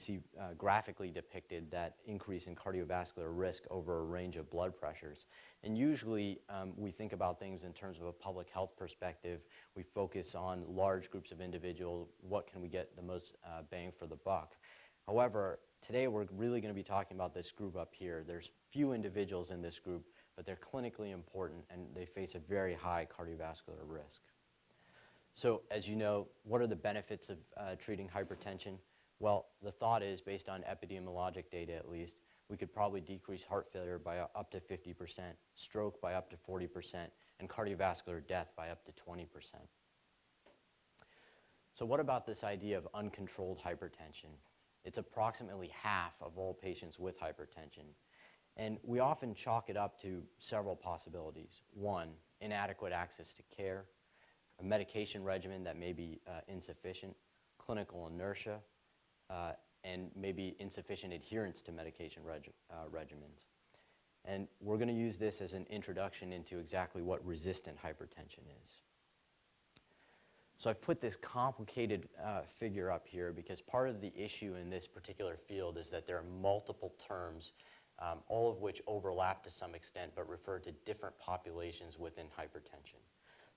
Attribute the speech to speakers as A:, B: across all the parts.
A: see graphically depicted that increase in cardiovascular risk over a range of blood pressures. And usually we think about things in terms of a public health perspective. We focus on large groups of individuals. What can we get the most bang for the buck? However, today we're really going to be talking about this group up here. There's few individuals in this group, but they're clinically important and they face a very high cardiovascular risk. So as you know, what are the benefits of treating hypertension? Well, the thought is, based on epidemiologic data at least, we could probably decrease heart failure by up to 50%, stroke by up to 40%, and cardiovascular death by up to 20%. So what about this idea of uncontrolled hypertension? It's approximately half of all patients with hypertension. And we often chalk it up to several possibilities. One, inadequate access to care, a medication regimen that may be insufficient, clinical inertia, and maybe insufficient adherence to medication regimens. And we're going to use this as an introduction into exactly what resistant hypertension is. So I've put this complicated figure up here because part of the issue in this particular field is that there are multiple terms, all of which overlap to some extent but refer to different populations within hypertension.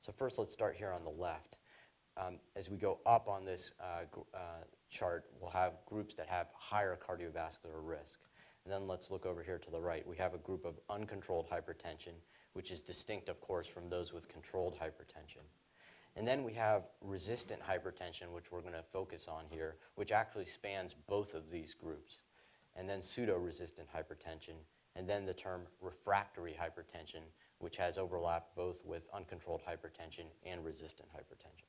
A: So first, let's start here on the left. As we go up on this chart, we'll have groups that have higher cardiovascular risk. And then let's look over here to the right. We have a group of uncontrolled hypertension, which is distinct, of course, from those with controlled hypertension. And then we have resistant hypertension, which we're going to focus on here, which actually spans both of these groups. And then pseudo-resistant hypertension, and then the term refractory hypertension, which has overlap both with uncontrolled hypertension and resistant hypertension.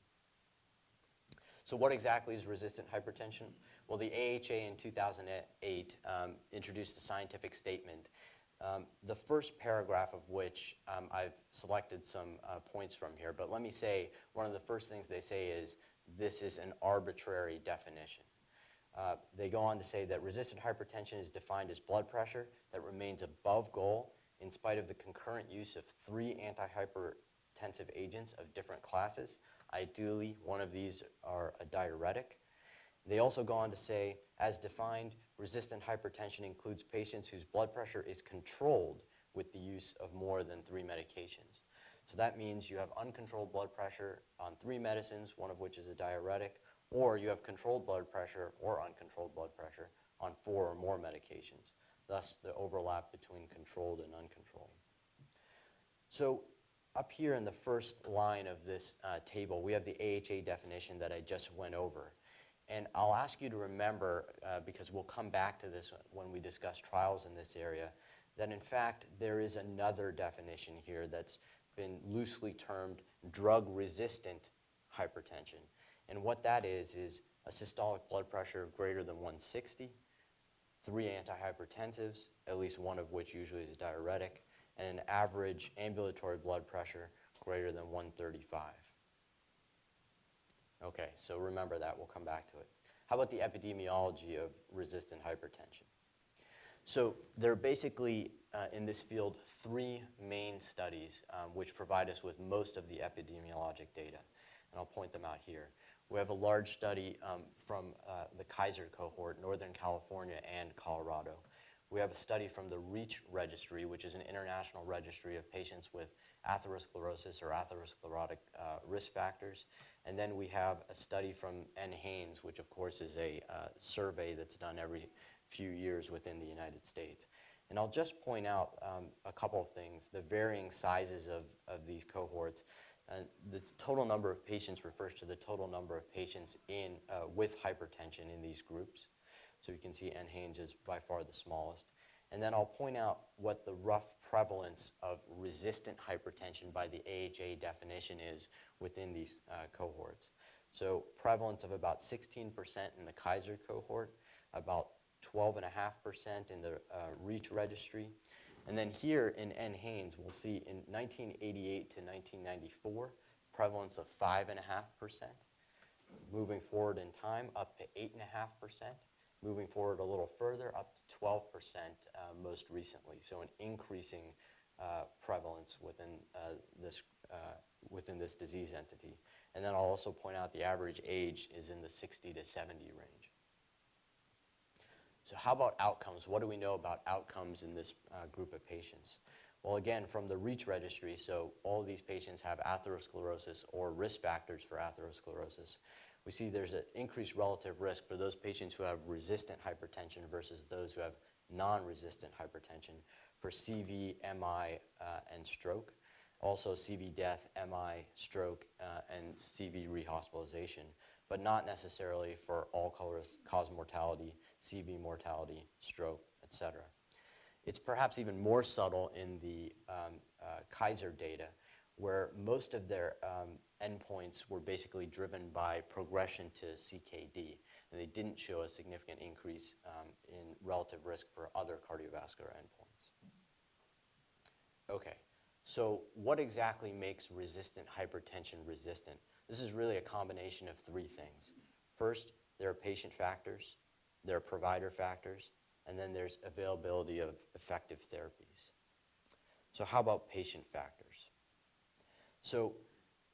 A: So what exactly is resistant hypertension? Well, the AHA in 2008 introduced a scientific statement, the first paragraph of which I've selected some points from here. But let me say, one of the first things they say is, this is an arbitrary definition. They go on to say that resistant hypertension is defined as blood pressure that remains above goal in spite of the concurrent use of 3 antihypertensive agents of different classes. Ideally, one of these are a diuretic. They also go on to say, as defined, resistant hypertension includes patients whose blood pressure is controlled with the use of more than 3 medications. So that means you have uncontrolled blood pressure on 3 medicines, one of which is a diuretic, or you have controlled blood pressure or uncontrolled blood pressure on 4 or more medications. Thus, the overlap between controlled and uncontrolled. So up here in the first line of this table, we have the AHA definition that I just went over. And I'll ask you to remember, because we'll come back to this when we discuss trials in this area, that in fact there is another definition here that's been loosely termed drug-resistant hypertension. And what that is a systolic blood pressure of greater than 160, 3 antihypertensives, at least one of which usually is a diuretic, and an average ambulatory blood pressure greater than 135. Okay, so remember that. We'll come back to it. How about the epidemiology of resistant hypertension? So there are basically, in this field, 3 main studies which provide us with most of the epidemiologic data. And I'll point them out here. We have a large study from the Kaiser cohort, Northern California and Colorado. We have a study from the REACH registry, which is an international registry of patients with atherosclerosis or atherosclerotic risk factors. And then we have a study from NHANES, which of course is a survey that's done every few years within the United States. And I'll just point out a couple of things, the varying sizes of these cohorts. The total number of patients refers to the total number of patients with hypertension in these groups. So you can see NHANES is by far the smallest. And then I'll point out what the rough prevalence of resistant hypertension by the AHA definition is within these cohorts. So prevalence of about 16% in the Kaiser cohort, about 12.5% in the REACH registry. And then here in NHANES, we'll see in 1988 to 1994, prevalence of 5.5%. Moving forward in time, up to 8.5%. Moving forward a little further, up to 12% most recently. So an increasing prevalence within this disease entity. And then I'll also point out the average age is in the 60 to 70 range. So how about outcomes? What do we know about outcomes in this group of patients? Well, again, from the REACH registry, so all of these patients have atherosclerosis or risk factors for atherosclerosis. We see there's an increased relative risk for those patients who have resistant hypertension versus those who have non-resistant hypertension for CV, MI, and stroke. Also CV death, MI, stroke, and CV rehospitalization, but not necessarily for all-cause mortality, CV mortality, stroke, etc. It's perhaps even more subtle in the Kaiser data, where most of their endpoints were basically driven by progression to CKD, and they didn't show a significant increase in relative risk for other cardiovascular endpoints. Okay, so what exactly makes resistant hypertension resistant? This is really a combination of three things. First, there are patient factors, there are provider factors, and then there's availability of effective therapies. So how about patient factors? So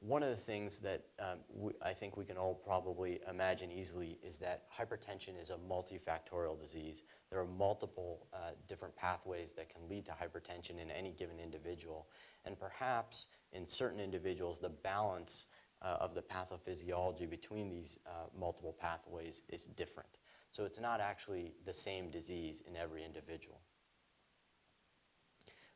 A: one of the things that I think we can all probably imagine easily is that hypertension is a multifactorial disease. There are multiple different pathways that can lead to hypertension in any given individual. And perhaps in certain individuals, the balance of the pathophysiology between these multiple pathways is different. So it's not actually the same disease in every individual.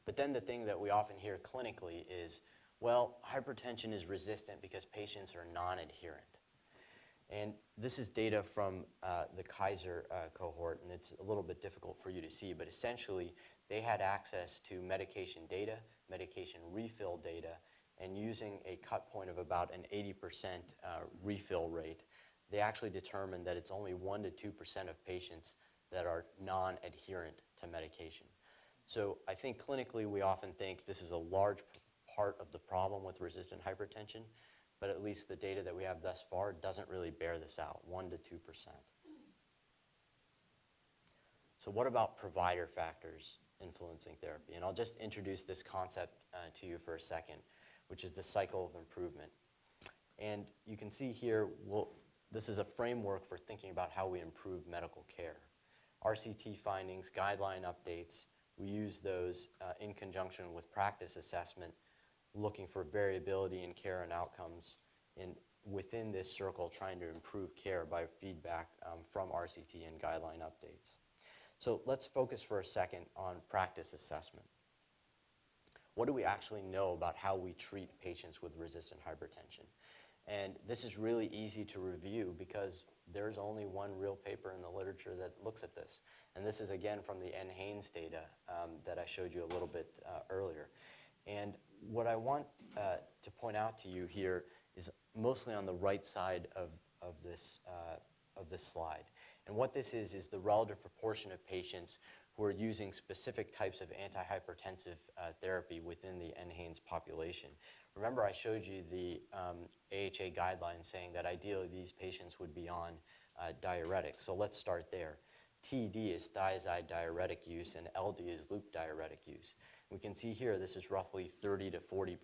A: But then the thing that we often hear clinically is, well, hypertension is resistant because patients are non-adherent. And this is data from the Kaiser cohort, and it's a little bit difficult for you to see, but essentially they had access to medication data, medication refill data, and using a cut point of about an 80% refill rate, they actually determined that it's only 1% to 2% of patients that are non-adherent to medication. So I think clinically we often think this is a large part of the problem with resistant hypertension, but at least the data that we have thus far doesn't really bear this out, 1% to 2%. So what about provider factors influencing therapy? And I'll just introduce this concept to you for a second, which is the cycle of improvement. And you can see here, this is a framework for thinking about how we improve medical care. RCT findings, guideline updates, we use those in conjunction with practice assessment, looking for variability in care and outcomes within this circle, trying to improve care by feedback from RCT and guideline updates. So let's focus for a second on practice assessment. What do we actually know about how we treat patients with resistant hypertension? And this is really easy to review because there's only one real paper in the literature that looks at this. And this is again from the NHANES data that I showed you a little bit earlier. And what I want to point out to you here is mostly on the right side of this slide. And what this is the relative proportion of patients who are using specific types of antihypertensive therapy within the NHANES population. Remember, I showed you the AHA guidelines saying that ideally these patients would be on diuretics. So let's start there. TD is thiazide diuretic use, and LD is loop diuretic use. We can see here this is roughly 30 to 40%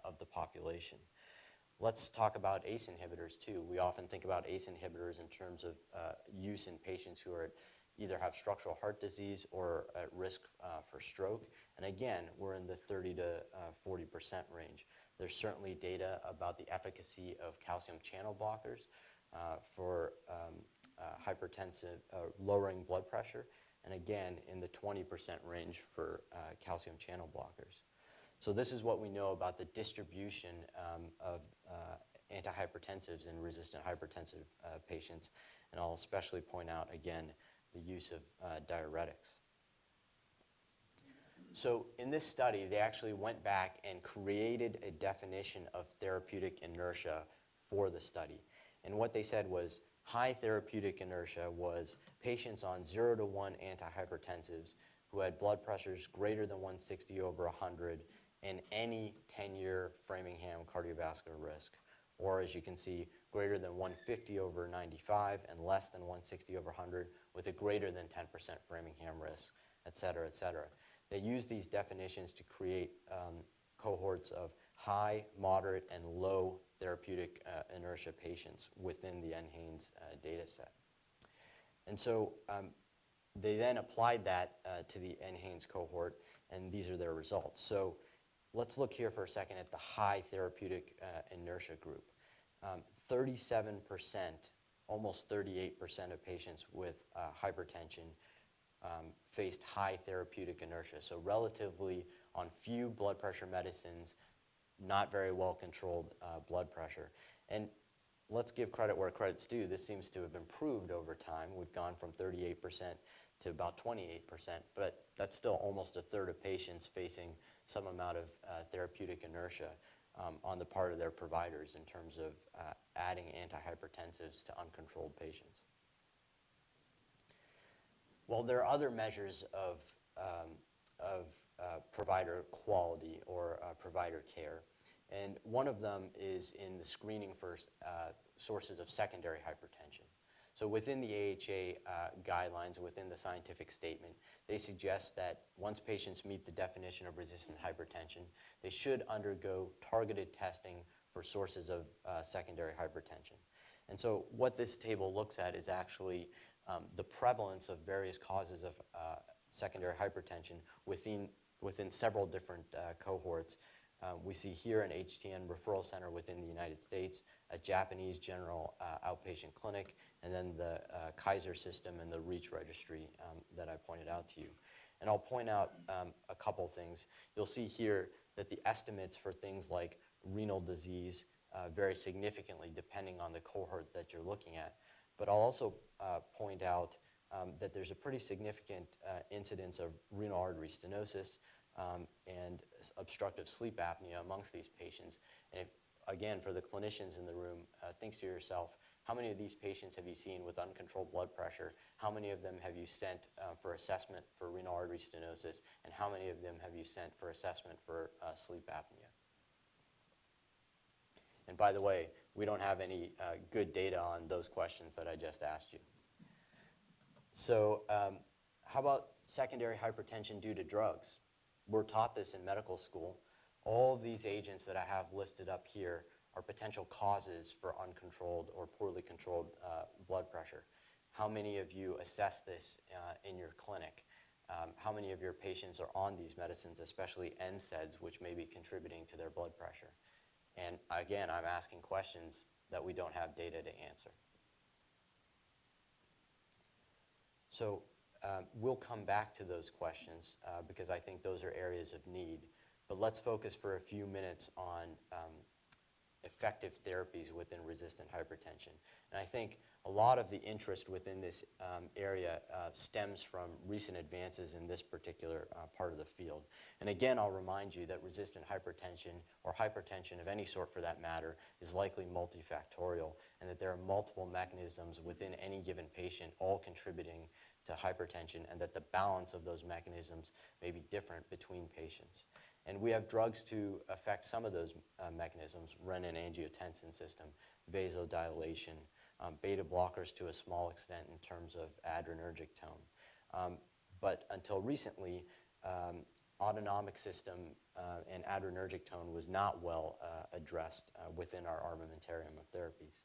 A: of the population. Let's talk about ACE inhibitors too. We often think about ACE inhibitors in terms of use in patients who are either have structural heart disease or at risk for stroke. And again, we're in the 30 to 40% range. There's certainly data about the efficacy of calcium channel blockers for hypertensive, lowering blood pressure, and again, in the 20% range for calcium channel blockers. So this is what we know about the distribution of antihypertensives in resistant hypertensive patients, and I'll especially point out again the use of diuretics. So in this study, they actually went back and created a definition of therapeutic inertia for the study. And what they said was high therapeutic inertia was patients on 0 to 1 antihypertensives who had blood pressures greater than 160 over 100 and any 10-year Framingham cardiovascular risk, or as you can see, greater than 150 over 95 and less than 160 over 100 with a greater than 10% Framingham risk, et cetera, et cetera. They use these definitions to create cohorts of high, moderate, and low therapeutic inertia patients within the NHANES data set. And so they then applied that to the NHANES cohort, and these are their results. So let's look here for a second at the high therapeutic inertia group. 37%, almost 38% of patients with hypertension faced high therapeutic inertia. So relatively on few blood pressure medicines, not very well controlled blood pressure. And let's give credit where credit's due. This seems to have improved over time. We've gone from 38% to about 28%, but that's still almost a third of patients facing some amount of therapeutic inertia on the part of their providers in terms of adding antihypertensives to uncontrolled patients. Well, there are other measures of provider quality or provider care, and one of them is in the screening for sources of secondary hypertension. So within the AHA guidelines, within the scientific statement, they suggest that once patients meet the definition of resistant hypertension, they should undergo targeted testing for sources of secondary hypertension. And so what this table looks at is actually the prevalence of various causes of secondary hypertension within several different cohorts. We see here an HTN referral center within the United States, a Japanese general outpatient clinic, and then the Kaiser system and the REACH registry that I pointed out to you. And I'll point out a couple things. You'll see here that the estimates for things like renal disease vary significantly depending on the cohort that you're looking at. But I'll also point out that there's a pretty significant incidence of renal artery stenosis and obstructive sleep apnea amongst these patients. And if, again, for the clinicians in the room, think to yourself, how many of these patients have you seen with uncontrolled blood pressure? How many of them have you sent for assessment for renal artery stenosis? And how many of them have you sent for assessment for sleep apnea? And by the way, we don't have any good data on those questions that I just asked you. So how about secondary hypertension due to drugs? We're taught this in medical school. All of these agents that I have listed up here are potential causes for uncontrolled or poorly controlled blood pressure. How many of you assess this in your clinic? How many of your patients are on these medicines, especially NSAIDs, which may be contributing to their blood pressure? And again, I'm asking questions that we don't have data to answer. So we'll come back to those questions because I think those are areas of need. But let's focus for a few minutes on effective therapies within resistant hypertension. And I think a lot of the interest within this area stems from recent advances in this particular part of the field. And again, I'll remind you that resistant hypertension, or hypertension of any sort for that matter, is likely multifactorial, and that there are multiple mechanisms within any given patient all contributing to hypertension, and that the balance of those mechanisms may be different between patients. And we have drugs to affect some of those mechanisms: renin-angiotensin system, vasodilation, beta blockers to a small extent in terms of adrenergic tone. But until recently, autonomic system and adrenergic tone was not well addressed within our armamentarium of therapies.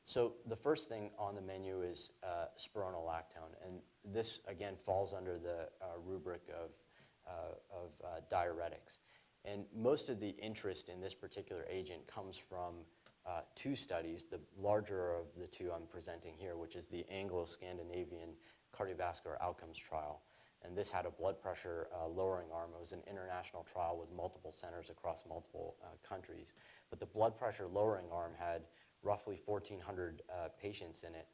A: So the first thing on the menu is spironolactone, and this again falls under the rubric of diuretics. And most of the interest in this particular agent comes from two studies, the larger of the two I'm presenting here, which is the Anglo-Scandinavian Cardiovascular Outcomes Trial. And this had a blood pressure lowering arm. It was an international trial with multiple centers across multiple countries. But the blood pressure lowering arm had roughly 1,400 patients in it.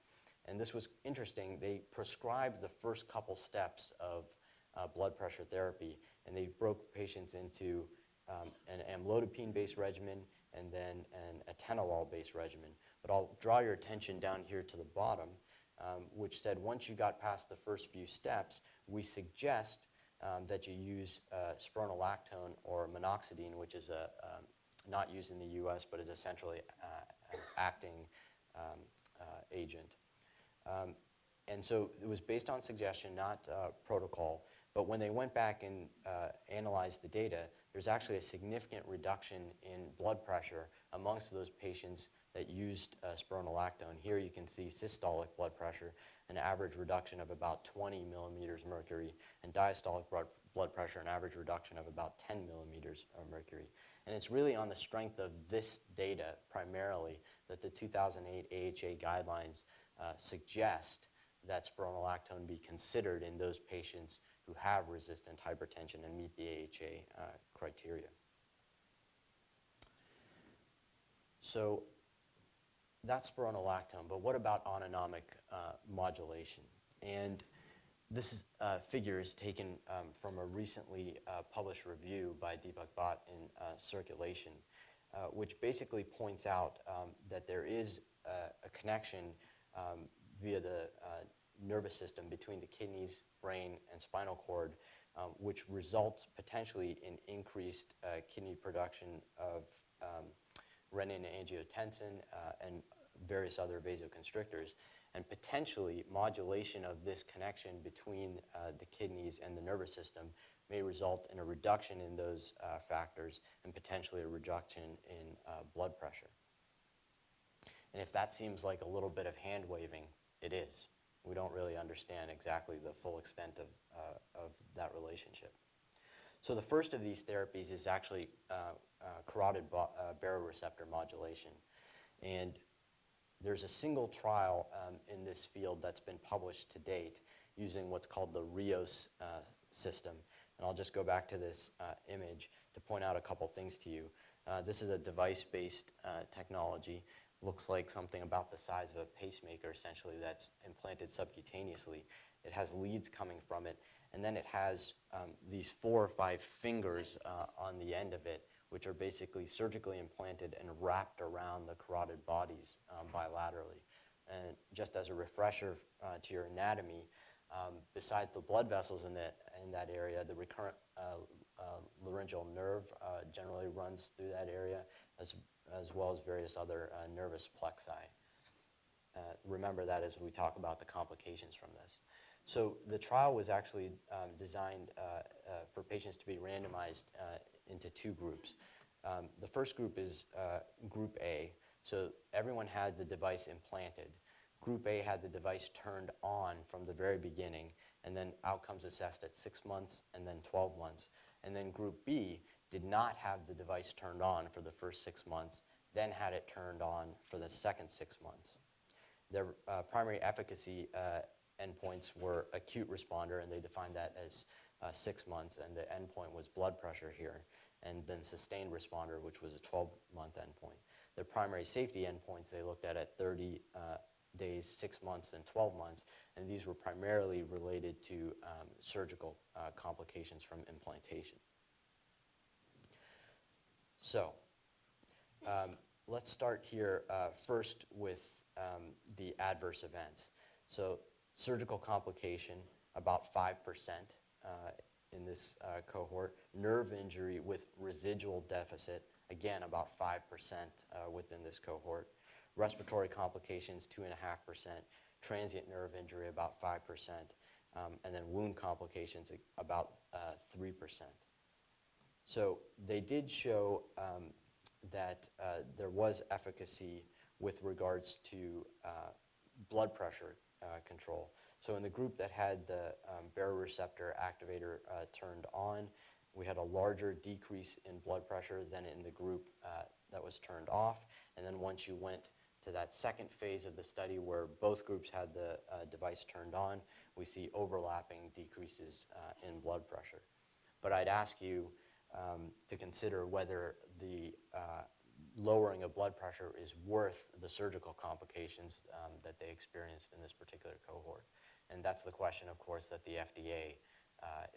A: And this was interesting. They prescribed the first couple steps of blood pressure therapy, and they broke patients into an amlodipine-based regimen and then an atenolol-based regimen. But I'll draw your attention down here to the bottom, which said once you got past the first few steps, we suggest that you use spironolactone or minoxidil, which is not used in the U.S., but is essentially an acting agent. And so it was based on suggestion, not protocol. But when they went back and analyzed the data, there's actually a significant reduction in blood pressure amongst those patients that used spironolactone. Here you can see systolic blood pressure, an average reduction of about 20 millimeters mercury, and diastolic blood pressure, an average reduction of about 10 millimeters of mercury. And it's really on the strength of this data primarily that the 2008 AHA guidelines suggest that spironolactone be considered in those patients who have resistant hypertension and meet the AHA criteria. So that's spironolactone, but what about autonomic modulation? And this figure is taken from a recently published review by Deepak Bhatt in Circulation, which basically points out that there is a connection via the nervous system between the kidneys, brain, and spinal cord, which results potentially in increased kidney production of renin-angiotensin and various other vasoconstrictors, and potentially modulation of this connection between the kidneys and the nervous system may result in a reduction in those factors and potentially a reduction in blood pressure. And if that seems like a little bit of hand waving, it is. We don't really understand exactly the full extent of that relationship. So the first of these therapies is actually carotid baroreceptor modulation. And there's a single trial in this field that's been published to date using what's called the RIOS system. And I'll just go back to this image to point out a couple things to you. This is a device-based technology. Looks like something about the size of a pacemaker, essentially, that's implanted subcutaneously. It has leads coming from it, and then it has these 4 or 5 fingers on the end of it, which are basically surgically implanted and wrapped around the carotid bodies bilaterally. And just as a refresher to your anatomy, besides the blood vessels in that area, the recurrent laryngeal nerve generally runs through that area, as well as various other nervous plexi. Remember that as we talk about the complications from this. So the trial was actually designed for patients to be randomized into 2 groups. The first group is Group A. So everyone had the device implanted. Group A had the device turned on from the very beginning, and then outcomes assessed at 6 months and then 12 months. And then Group B did not have the device turned on for the first 6 months, then had it turned on for the second 6 months. Their primary efficacy endpoints were acute responder, and they defined that as 6 months, and the endpoint was blood pressure here, and then sustained responder, which was a 12-month endpoint. Their primary safety endpoints they looked at 30 days, 6 months, and 12 months, and these were primarily related to surgical complications from implantation. So let's start here first with the adverse events. So surgical complication, about 5% in this cohort. Nerve injury with residual deficit, again, about 5% within this cohort. Respiratory complications, 2.5%. Transient nerve injury, about 5%. And then wound complications, about 3%. So they did show that there was efficacy with regards to blood pressure control. So in the group that had the baroreceptor activator turned on, we had a larger decrease in blood pressure than in the group that was turned off. And then once you went to that second phase of the study where both groups had the device turned on, we see overlapping decreases in blood pressure. But I'd ask you to consider whether the lowering of blood pressure is worth the surgical complications that they experienced in this particular cohort. And that's the question, of course, that the FDA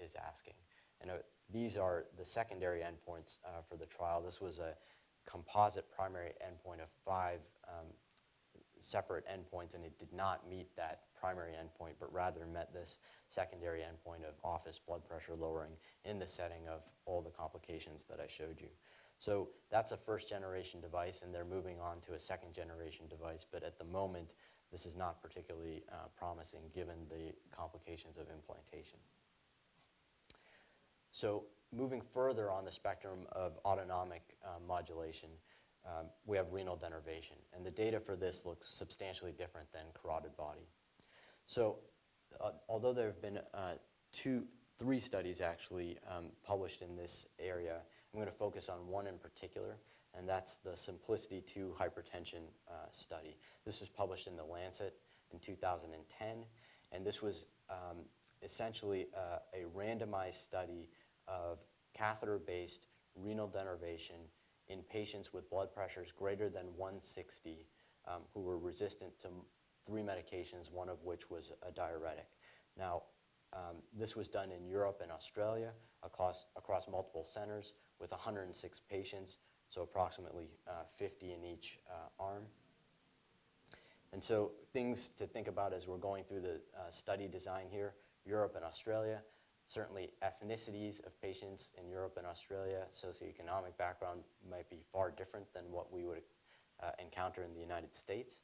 A: is asking. And these are the secondary endpoints for the trial. This was a composite primary endpoint of 5 separate endpoints, and it did not meet that primary endpoint, but rather met this secondary endpoint of office blood pressure lowering in the setting of all the complications that I showed you. So that's a first-generation device, and they're moving on to a second-generation device, but at the moment, this is not particularly promising given the complications of implantation. So moving further on the spectrum of autonomic modulation, we have renal denervation, and the data for this looks substantially different than carotid body. So although there have been three studies actually published in this area, I'm going to focus on one in particular, and that's the Simplicity 2 hypertension study. This was published in The Lancet in 2010, and this was essentially a randomized study of catheter-based renal denervation in patients with blood pressures greater than 160 who were resistant to 3 medications, one of which was a diuretic. Now, this was done in Europe and Australia across multiple centers with 106 patients, so approximately 50 in each arm. And so things to think about as we're going through the study design here, Europe and Australia, certainly ethnicities of patients in Europe and Australia, socioeconomic background might be far different than what we would encounter in the United States.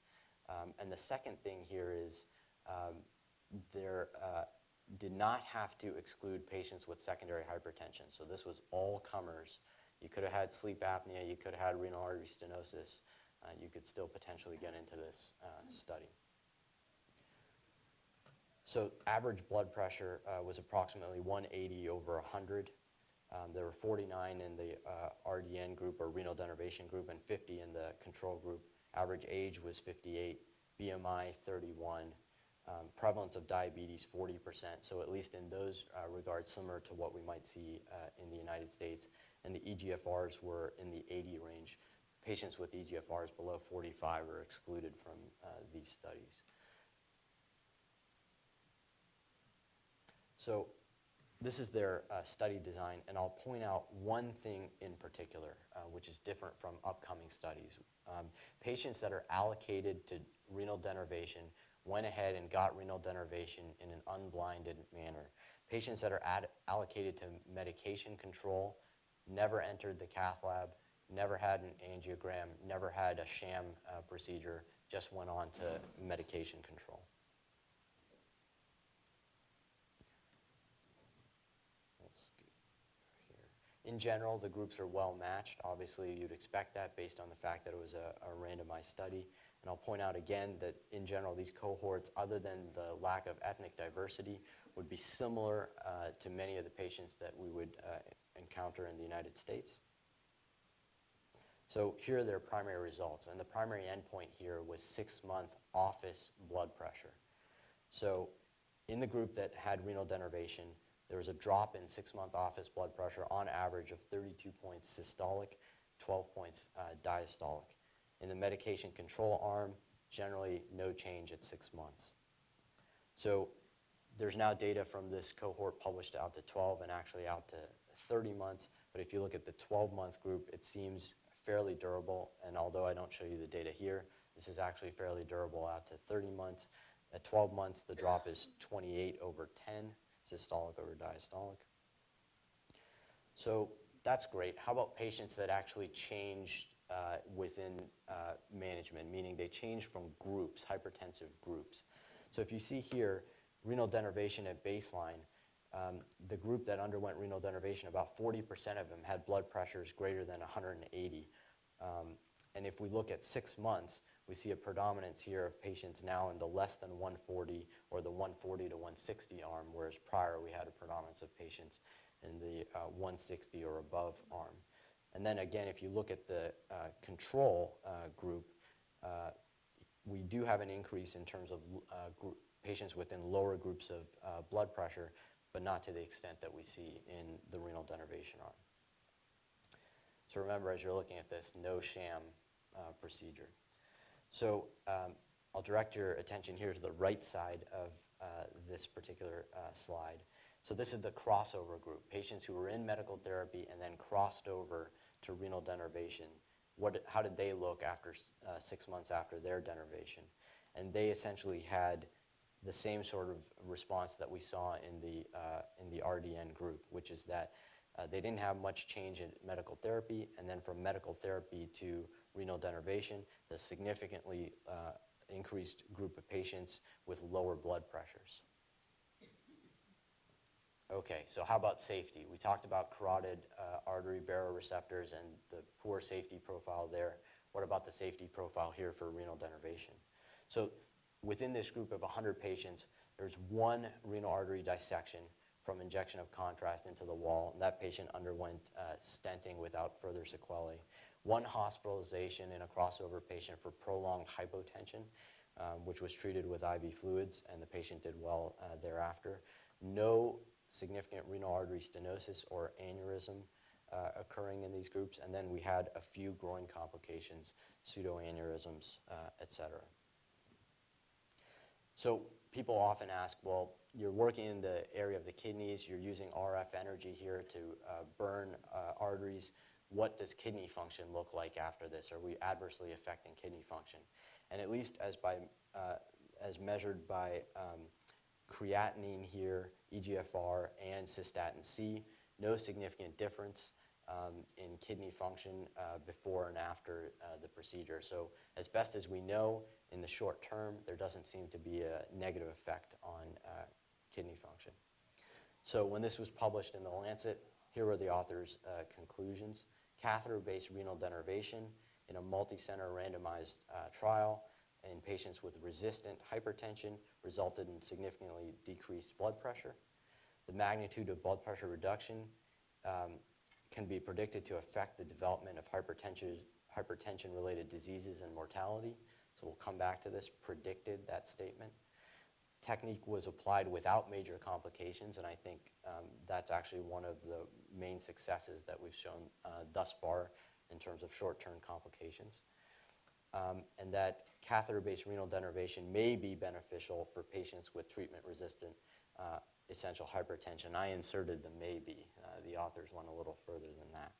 A: And the second thing here is there did not have to exclude patients with secondary hypertension. So this was all comers. You could have had sleep apnea, you could have had renal artery stenosis, you could still potentially get into this study. So average blood pressure was approximately 180 over 100. There were 49 in the RDN group or renal denervation group and 50 in the control group. Average age was 58, BMI 31, prevalence of diabetes 40%, so at least in those regards similar to what we might see in the United States. And the eGFRs were in the 80 range. Patients with eGFRs below 45 are excluded from these studies. So this is their study design, and I'll point out one thing in particular, which is different from upcoming studies. Patients that are allocated to renal denervation went ahead and got renal denervation in an unblinded manner. Patients that are allocated to medication control never entered the cath lab, never had an angiogram, never had a sham procedure, just went on to medication control. In general, the groups are well matched. Obviously, you'd expect that based on the fact that it was a randomized study. And I'll point out again that in general, these cohorts, other than the lack of ethnic diversity, would be similar to many of the patients that we would encounter in the United States. So here are their primary results. And the primary endpoint here was 6-month office blood pressure. So in the group that had renal denervation, there was a drop in 6-month office blood pressure on average of 32 points systolic, 12 points diastolic. In the medication control arm, generally no change at 6 months. So there's now data from this cohort published out to 12 and actually out to 30 months. But if you look at the 12-month group, it seems fairly durable. And although I don't show you the data here, this is actually fairly durable out to 30 months. At 12 months, the drop is 28 over 10. Systolic over diastolic. So that's great. How about patients that actually changed within management, meaning they changed from groups, hypertensive groups? So if you see here, renal denervation at baseline, the group that underwent renal denervation, about 40% of them had blood pressures greater than 180. And if we look at 6 months, we see a predominance here of patients now in the less than 140 or the 140 to 160 arm, whereas prior we had a predominance of patients in the 160 or above arm. And then again, if you look at the control group, we do have an increase in terms of patients within lower groups of blood pressure, but not to the extent that we see in the renal denervation arm. So remember, as you're looking at this, no sham procedure. So I'll direct your attention here to the right side of this particular slide. So this is the crossover group, patients who were in medical therapy and then crossed over to renal denervation. How did they look after 6 months after their denervation? And they essentially had the same sort of response that we saw in the RDN group, which is that they didn't have much change in medical therapy, and then from medical therapy to renal denervation, the significantly increased group of patients with lower blood pressures. Okay, so how about safety? We talked about carotid artery baroreceptors and the poor safety profile there. What about the safety profile here for renal denervation? So within this group of 100 patients, there's one renal artery dissection from injection of contrast into the wall, and that patient underwent stenting without further sequelae. One hospitalization in a crossover patient for prolonged hypotension, which was treated with IV fluids, and the patient did well thereafter. No significant renal artery stenosis or aneurysm occurring in these groups, and then we had a few groin complications, pseudoaneurysms, etc. So people often ask, well, you're working in the area of the kidneys, you're using RF energy here to burn arteries. What does kidney function look like after this? Are we adversely affecting kidney function? And at least as measured by creatinine here, eGFR, and cystatin C, no significant difference in kidney function before and after the procedure. So as best as we know, in the short term, there doesn't seem to be a negative effect on kidney function. So when this was published in the Lancet, here are the authors' conclusions. Catheter-based renal denervation in a multi-center randomized trial in patients with resistant hypertension resulted in significantly decreased blood pressure. The magnitude of blood pressure reduction can be predicted to affect the development of hypertension-related diseases and mortality. So we'll come back to this, predicted that statement. Technique was applied without major complications, and I think that's actually one of the main successes that we've shown thus far in terms of short-term complications. And that catheter-based renal denervation may be beneficial for patients with treatment-resistant essential hypertension. I inserted the may be. The authors went a little further than that.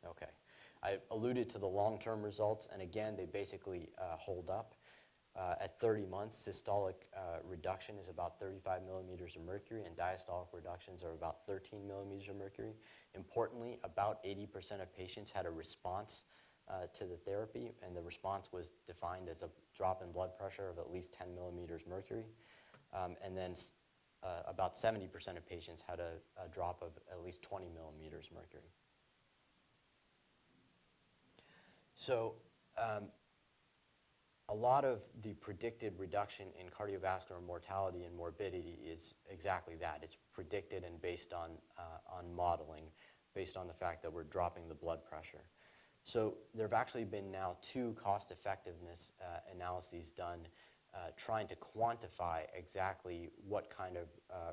A: Okay. I alluded to the long-term results, and again, they basically hold up. At 30 months, systolic reduction is about 35 millimeters of mercury, and diastolic reductions are about 13 millimeters of mercury. Importantly, about 80% of patients had a response to the therapy, and the response was defined as a drop in blood pressure of at least 10 millimeters mercury. And then about 70% of patients had a drop of at least 20 millimeters mercury. So a lot of the predicted reduction in cardiovascular mortality and morbidity is exactly that. It's predicted and based on modeling, based on the fact that we're dropping the blood pressure. So there have actually been now 2 cost-effectiveness analyses done trying to quantify exactly what kind of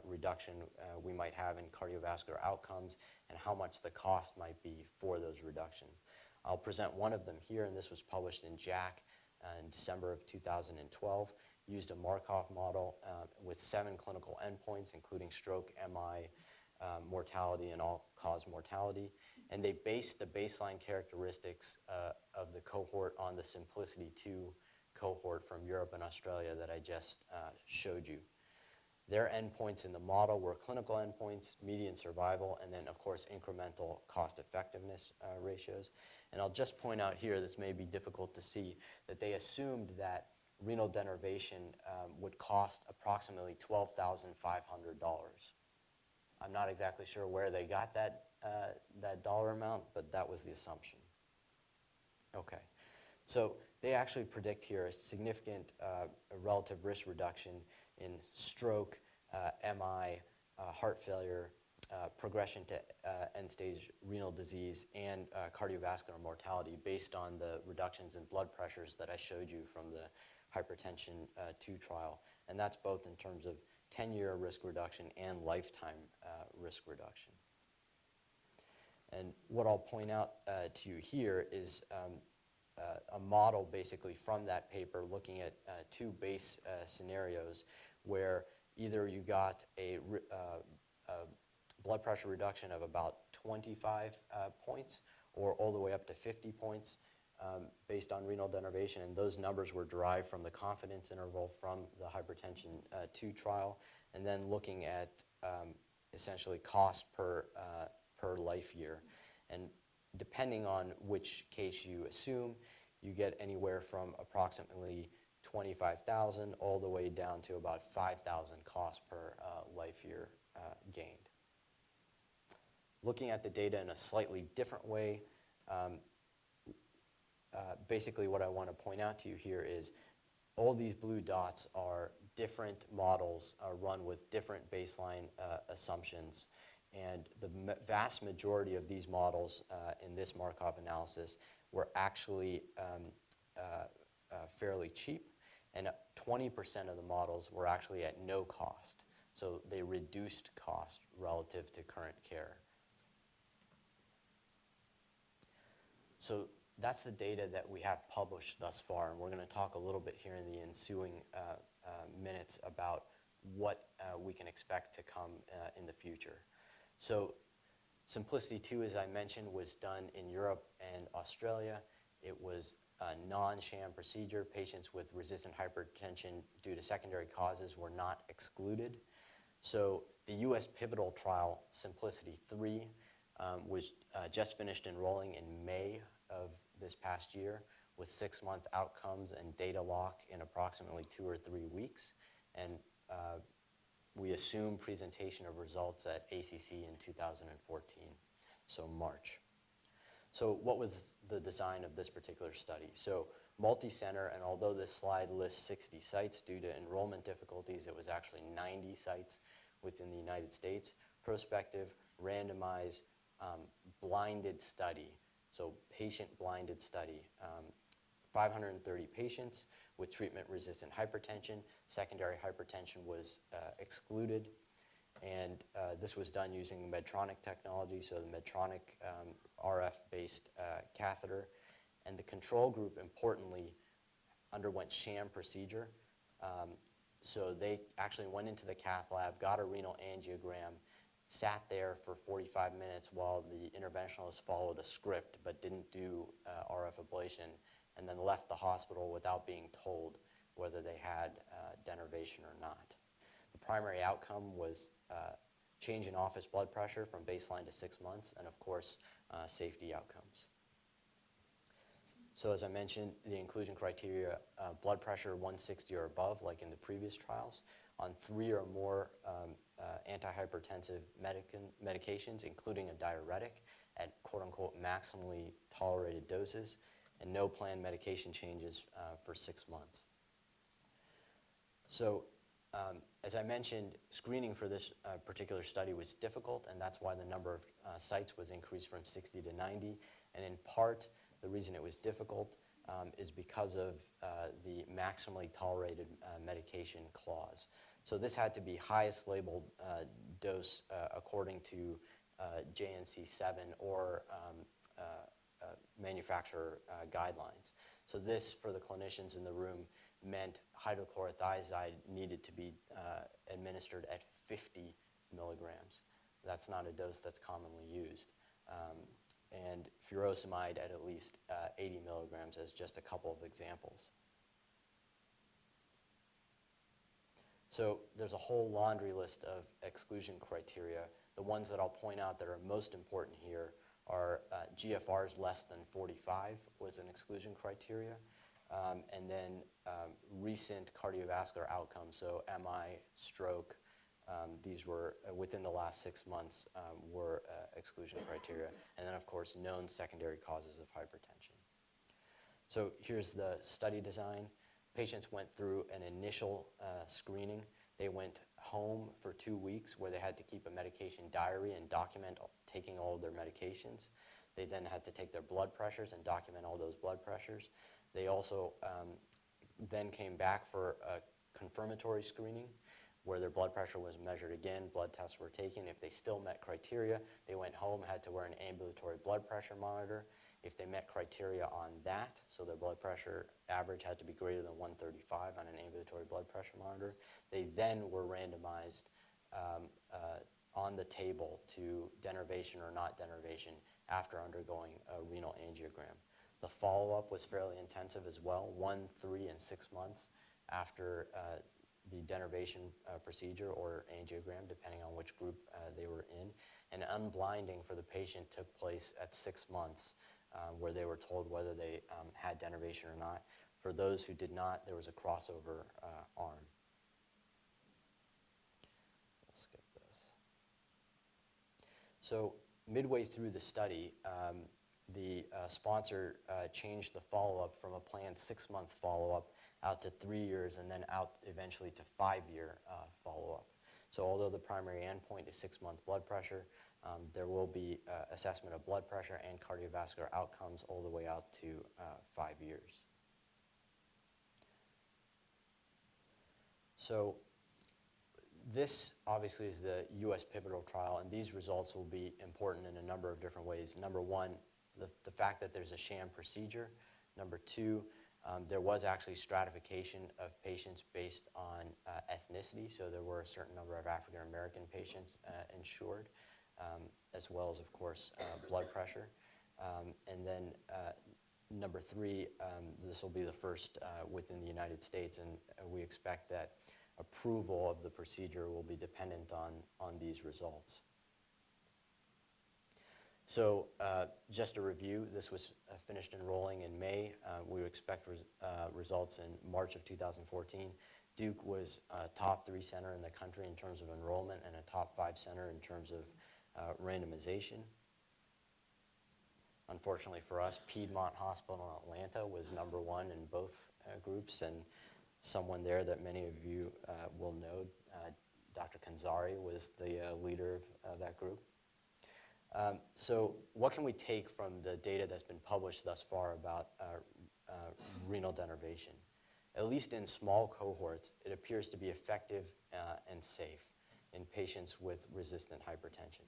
A: reduction we might have in cardiovascular outcomes and how much the cost might be for those reductions. I'll present one of them here, and this was published in JACC in December of 2012, used a Markov model with 7 clinical endpoints, including stroke, MI, mortality, and all-cause mortality. And they based the baseline characteristics of the cohort on the Simplicity 2 cohort from Europe and Australia that I just showed you. Their endpoints in the model were clinical endpoints, median survival, and then, of course, incremental cost-effectiveness ratios. And I'll just point out here, this may be difficult to see, that they assumed that renal denervation would cost approximately $12,500. I'm not exactly sure where they got that dollar amount, but that was the assumption. Okay, so they actually predict here a significant relative risk reduction in stroke, MI, heart failure, progression to end-stage renal disease, and cardiovascular mortality based on the reductions in blood pressures that I showed you from the Hypertension 2 trial. And that's both in terms of 10-year risk reduction and lifetime risk reduction. And what I'll point out to you here is a model basically from that paper looking at 2 base scenarios where either you got a blood pressure reduction of about 25 points or all the way up to 50 points based on renal denervation, and those numbers were derived from the confidence interval from the Hypertension 2 trial, and then looking at essentially cost per life year. And depending on which case you assume, you get anywhere from approximately 25,000 all the way down to about 5,000 cost per life year gained. Looking at the data in a slightly different way, basically what I want to point out to you here is all these blue dots are different models run with different baseline assumptions, and the vast majority of these models in this Markov analysis were actually fairly cheap, and 20% of the models were actually at no cost. So they reduced cost relative to current care. So that's the data that we have published thus far, and we're going to talk a little bit here in the ensuing minutes about what we can expect to come in the future. So Simplicity 2, as I mentioned, was done in Europe and Australia. It was a non-sham procedure. Patients with resistant hypertension due to secondary causes were not excluded. So the US pivotal trial, Simplicity 3, was just finished enrolling in May of this past year with 6-month outcomes and data lock in approximately 2 or 3 weeks. And we assume presentation of results at ACC in 2014, so March. So what was the design of this particular study? So multi-center, and although this slide lists 60 sites, due to enrollment difficulties, it was actually 90 sites within the United States. Prospective, randomized, blinded study, so patient-blinded study. 530 patients with treatment-resistant hypertension. Secondary hypertension was excluded, and this was done using Medtronic technology, so the Medtronic RF-based catheter. And the control group, importantly, underwent sham procedure. So they actually went into the cath lab, got a renal angiogram, sat there for 45 minutes while the interventionalist followed a script but didn't do RF ablation, and then left the hospital without being told whether they had denervation or not. The primary outcome was change in office blood pressure from baseline to 6 months, and of course, safety outcomes. So as I mentioned, the inclusion criteria, blood pressure 160 or above, like in the previous trials, on 3 or more antihypertensive medications, including a diuretic, at quote-unquote maximally tolerated doses, and no planned medication changes for 6 months. So as I mentioned, screening for this particular study was difficult, and that's why the number of sites was increased from 60 to 90. And in part, the reason it was difficult is because of the maximally tolerated medication clause. So this had to be highest labeled dose according to JNC 7 or manufacturer guidelines. So this, for the clinicians in the room, meant hydrochlorothiazide needed to be administered at 50 milligrams. That's not a dose that's commonly used. And furosemide at least 80 milligrams as just a couple of examples. So there's a whole laundry list of exclusion criteria. The ones that I'll point out that are most important here are GFRs less than 45 was an exclusion criteria, and then recent cardiovascular outcomes, so MI, stroke, these were within the last 6 months were exclusion criteria, and then of course known secondary causes of hypertension. So here's the study design. Patients went through an initial screening. They went home for 2 weeks where they had to keep a medication diary and document taking all of their medications. They then had to take their blood pressures and document all those blood pressures. They also then came back for a confirmatory screening where their blood pressure was measured again, blood tests were taken. If they still met criteria, they went home, had to wear an ambulatory blood pressure monitor. If they met criteria on that, so their blood pressure average had to be greater than 135 on an ambulatory blood pressure monitor, they then were randomized on the table to denervation or not denervation after undergoing a renal angiogram. The follow-up was fairly intensive as well, 1, 3, and 6 months after the denervation procedure or angiogram, depending on which group they were in. And unblinding for the patient took place at 6 months where they were told whether they had denervation or not. For those who did not, there was a crossover arm. We'll skip this. So midway through the study, the sponsor changed the follow-up from a planned 6-month follow-up out to 3 years and then out eventually to 5-year follow-up. So although the primary endpoint is 6-month blood pressure, there will be assessment of blood pressure and cardiovascular outcomes all the way out to 5 years. So this obviously is the U.S. pivotal trial, and these results will be important in a number of different ways. Number one, the fact that there's a sham procedure. Number two, there was actually stratification of patients based on ethnicity, so there were a certain number of African American patients insured, as well as, of course, blood pressure. And then number three, this will be the first within the United States, and we expect that approval of the procedure will be dependent on these results. So just a review, this was finished enrolling in May. We would expect results in March of 2014. Duke was a top 3 center in the country in terms of enrollment and a top 5 center in terms of randomization. Unfortunately for us, Piedmont Hospital in Atlanta was number 1 in both groups, and someone there that many of you will know, Dr. Kanzari, was the leader of that group. So what can we take from the data that's been published thus far about renal denervation? At least in small cohorts, it appears to be effective and safe in patients with resistant hypertension.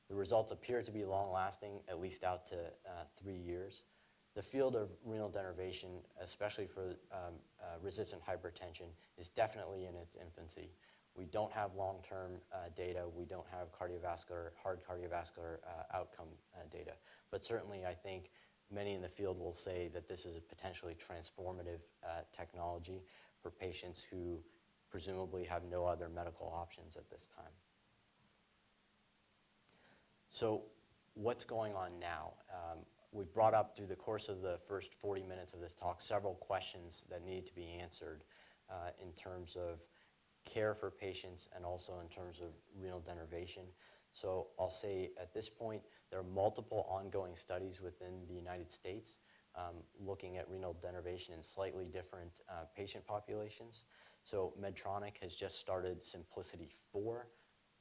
A: The results appear to be long-lasting, at least out to 3 years. The field of renal denervation, especially for resistant hypertension, is definitely in its infancy. We don't have long-term data. We don't have hard cardiovascular outcome data. But certainly, I think many in the field will say that this is a potentially transformative technology for patients who presumably have no other medical options at this time. So what's going on now? We've brought up through the course of the first 40 minutes of this talk several questions that need to be answered in terms of care for patients and also in terms of renal denervation. So I'll say at this point, there are multiple ongoing studies within the United States looking at renal denervation in slightly different patient populations. So Medtronic has just started Simplicity 4.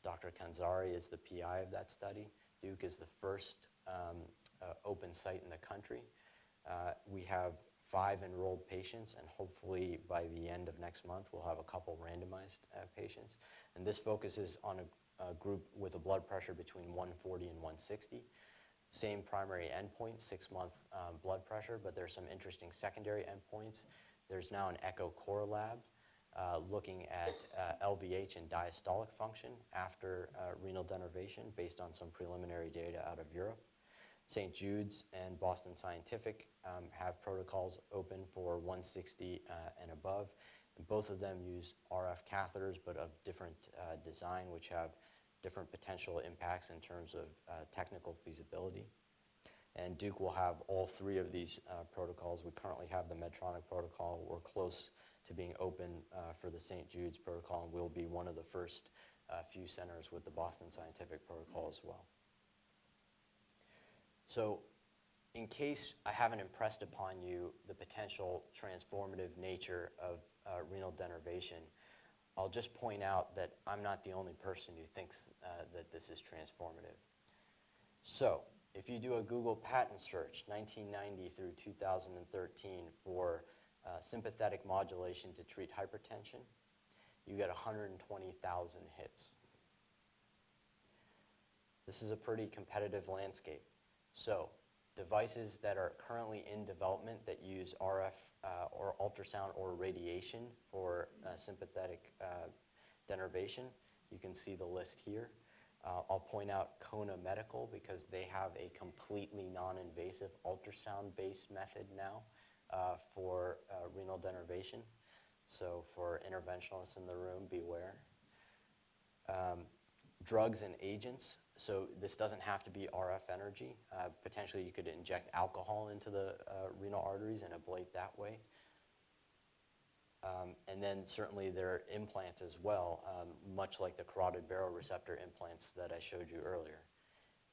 A: Dr. Kanzari is the PI of that study. Duke is the first open site in the country. We have 5 enrolled patients, and hopefully by the end of next month, we'll have a couple randomized patients. And this focuses on a group with a blood pressure between 140 and 160. Same primary endpoint, 6-month blood pressure, but there's some interesting secondary endpoints. There's now an echo core lab looking at LVH and diastolic function after renal denervation based on some preliminary data out of Europe. St. Jude's and Boston Scientific have protocols open for 160 and above. And both of them use RF catheters, but of different design, which have different potential impacts in terms of technical feasibility. And Duke will have all 3 of these protocols. We currently have the Medtronic protocol. We're close to being open for the St. Jude's protocol, and we'll be one of the first few centers with the Boston Scientific protocol as well. So in case I haven't impressed upon you the potential transformative nature of renal denervation, I'll just point out that I'm not the only person who thinks that this is transformative. So if you do a Google patent search, 1990 through 2013, for sympathetic modulation to treat hypertension, you get 120,000 hits. This is a pretty competitive landscape. So devices that are currently in development that use RF or ultrasound or radiation for sympathetic denervation, you can see the list here. I'll point out Kona Medical because they have a completely non-invasive ultrasound-based method now for renal denervation. So for interventionalists in the room, beware. Drugs and agents So this doesn't have to be RF energy. Potentially you could inject alcohol into the renal arteries and ablate that way. And then certainly there are implants as well, much like the carotid baroreceptor implants that I showed you earlier.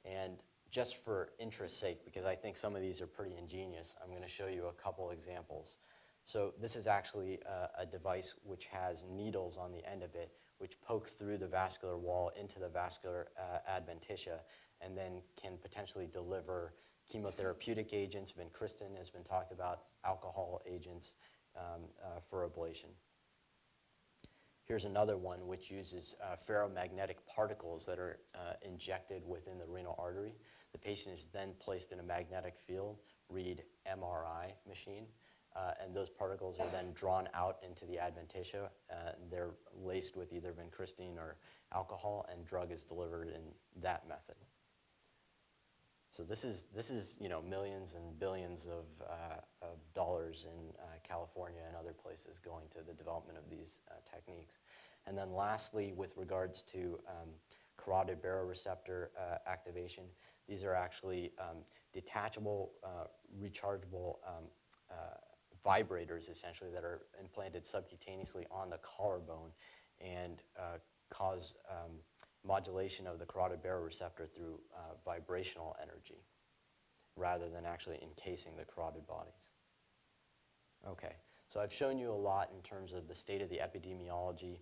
A: And just for interest's sake, because I think some of these are pretty ingenious, I'm going to show you a couple examples. So this is actually a device which has needles on the end of it, which poke through the vascular wall into the vascular adventitia, and then can potentially deliver chemotherapeutic agents. Vincristine has been talked about, alcohol agents for ablation. Here's another one which uses ferromagnetic particles that are injected within the renal artery. The patient is then placed in a magnetic field, read MRI machine, and those particles are then drawn out into the adventitia. They're laced with either vincristine or alcohol, and drug is delivered in that method. So this is millions and billions of dollars in California and other places going to the development of these techniques. And then lastly, with regards to carotid baroreceptor activation, these are actually detachable, rechargeable vibrators, essentially, that are implanted subcutaneously on the collarbone and cause modulation of the carotid baroreceptor through vibrational energy rather than actually encasing the carotid bodies. Okay, so I've shown you a lot in terms of the state of the epidemiology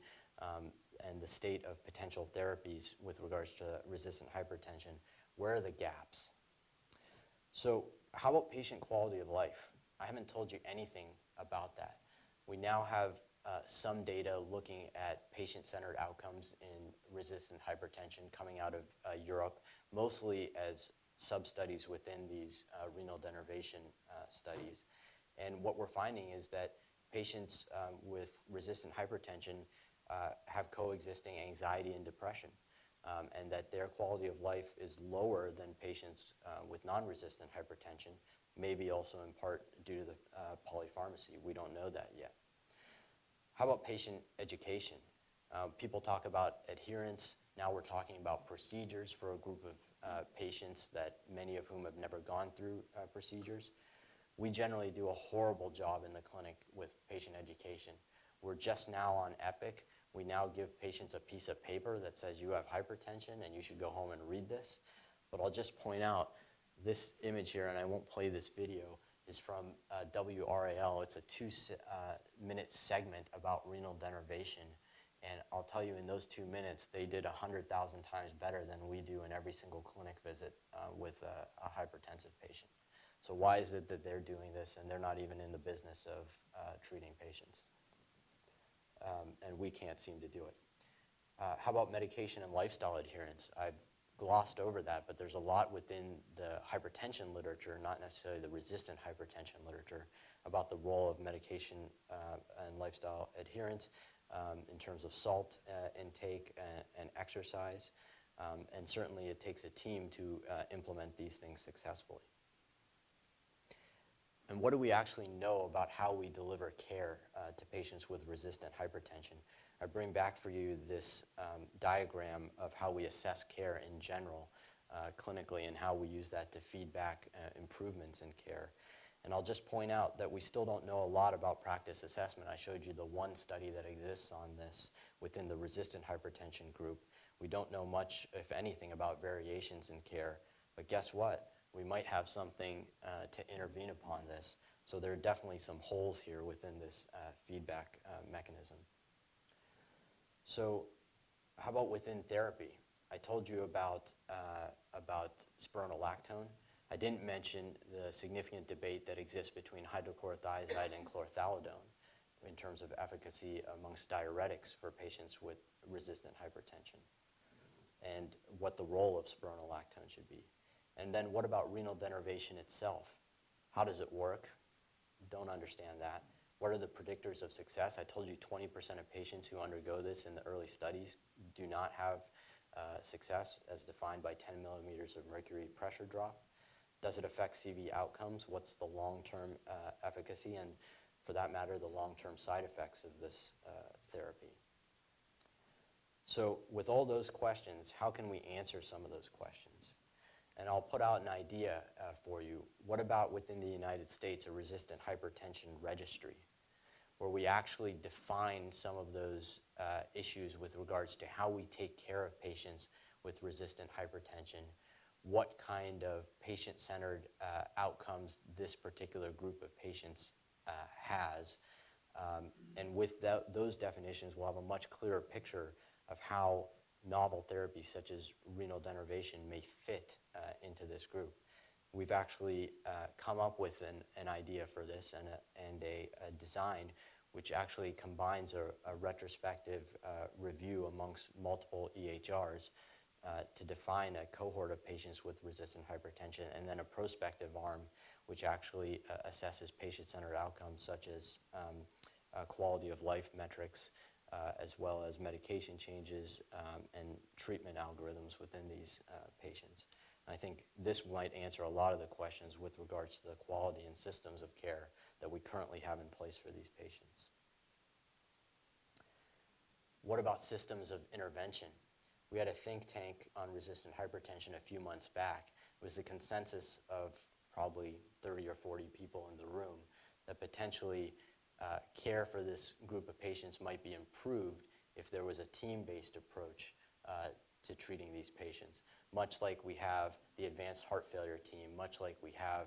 A: and the state of potential therapies with regards to resistant hypertension. Where are the gaps? So how about patient quality of life? I haven't told you anything about that. We now have some data looking at patient-centered outcomes in resistant hypertension coming out of Europe, mostly as sub-studies within these renal denervation studies. And what we're finding is that patients with resistant hypertension have coexisting anxiety and depression, and that their quality of life is lower than patients with non-resistant hypertension, maybe also in part due to the polypharmacy. We don't know that yet. How about patient education? People talk about adherence. Now we're talking about procedures for a group of patients that many of whom have never gone through procedures. We generally do a horrible job in the clinic with patient education. We're just now on Epic. We now give patients a piece of paper that says you have hypertension and you should go home and read this. But I'll just point out this image here, and I won't play this video, is from WRAL. It's a 2-minute segment about renal denervation. And I'll tell you, in those 2 minutes, they did 100,000 times better than we do in every single clinic visit with a hypertensive patient. So why is it that they're doing this and they're not even in the business of treating patients? And we can't seem to do it. How about medication and lifestyle adherence? I've glossed over that, but there's a lot within the hypertension literature, not necessarily the resistant hypertension literature, about the role of medication and lifestyle adherence in terms of salt intake and exercise. And certainly it takes a team to implement these things successfully. And what do we actually know about how we deliver care to patients with resistant hypertension? I bring back for you this diagram of how we assess care in general clinically and how we use that to feedback improvements in care. And I'll just point out that we still don't know a lot about practice assessment. I showed you the one study that exists on this within the resistant hypertension group. We don't know much, if anything, about variations in care. But guess what? We might have something to intervene upon this. So there are definitely some holes here within this feedback mechanism. So how about within therapy? I told you about spironolactone. I didn't mention the significant debate that exists between hydrochlorothiazide and chlorthalidone in terms of efficacy amongst diuretics for patients with resistant hypertension and what the role of spironolactone should be. And then what about renal denervation itself? How does it work? Don't understand that. What are the predictors of success? I told you 20% of patients who undergo this in the early studies do not have success as defined by 10 millimeters of mercury pressure drop. Does it affect CV outcomes? What's the long-term efficacy and, for that matter, the long-term side effects of this therapy? So with all those questions, how can we answer some of those questions? And I'll put out an idea for you. What about within the United States, a resistant hypertension registry, where we actually define some of those issues with regards to how we take care of patients with resistant hypertension, what kind of patient-centered outcomes this particular group of patients has. And with those definitions, we'll have a much clearer picture of how novel therapies such as renal denervation may fit into this group. We've actually come up with an idea for this and a design which actually combines a retrospective review amongst multiple EHRs to define a cohort of patients with resistant hypertension, and then a prospective arm which actually assesses patient-centered outcomes such as quality of life metrics, as well as medication changes and treatment algorithms within these patients. And I think this might answer a lot of the questions with regards to the quality and systems of care that we currently have in place for these patients. What about systems of intervention? We had a think tank on resistant hypertension a few months back. It was the consensus of probably 30 or 40 people in the room that potentially care for this group of patients might be improved if there was a team-based approach to treating these patients. Much like we have the advanced heart failure team, much like we have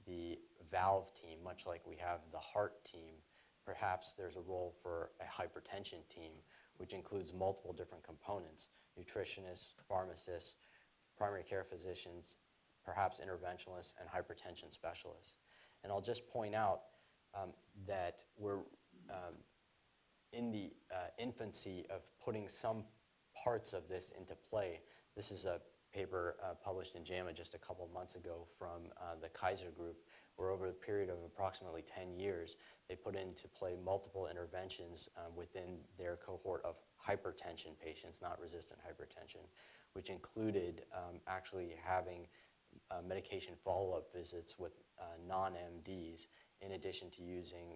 A: the valve team, much like we have the heart team, perhaps there's a role for a hypertension team, which includes multiple different components: nutritionists, pharmacists, primary care physicians, perhaps interventionalists, and hypertension specialists. And I'll just point out that we're in the infancy of putting some parts of this into play. This is a paper published in JAMA just a couple months ago from the Kaiser Group, where over a period of approximately 10 years, they put into play multiple interventions within their cohort of hypertension patients, not resistant hypertension, which included actually having medication follow-up visits with non-MDs, in addition to using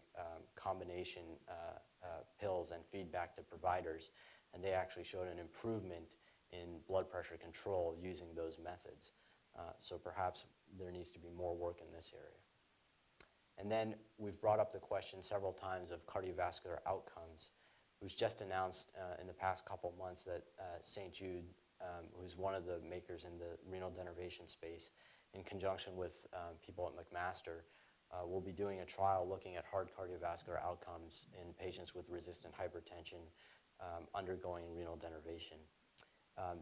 A: combination pills and feedback to providers. And they actually showed an improvement in blood pressure control using those methods. So perhaps there needs to be more work in this area. And then we've brought up the question several times of cardiovascular outcomes. It was just announced in the past couple months that St. Jude, who's one of the makers in the renal denervation space, in conjunction with people at McMaster, will be doing a trial looking at hard cardiovascular outcomes in patients with resistant hypertension undergoing renal denervation.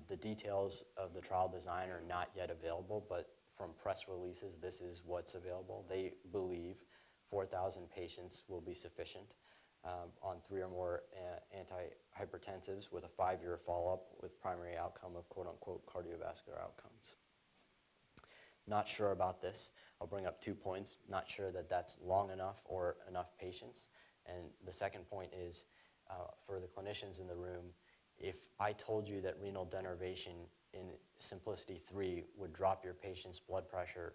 A: The details of the trial design are not yet available, but from press releases, this is what's available. They believe 4,000 patients will be sufficient on 3 or more antihypertensives with a 5-year follow-up with primary outcome of quote-unquote cardiovascular outcomes. Not sure about this. I'll bring up 2 points. Not sure that that's long enough or enough patients. And the second point is, for the clinicians in the room, if I told you that renal denervation in Simplicity 3 would drop your patient's blood pressure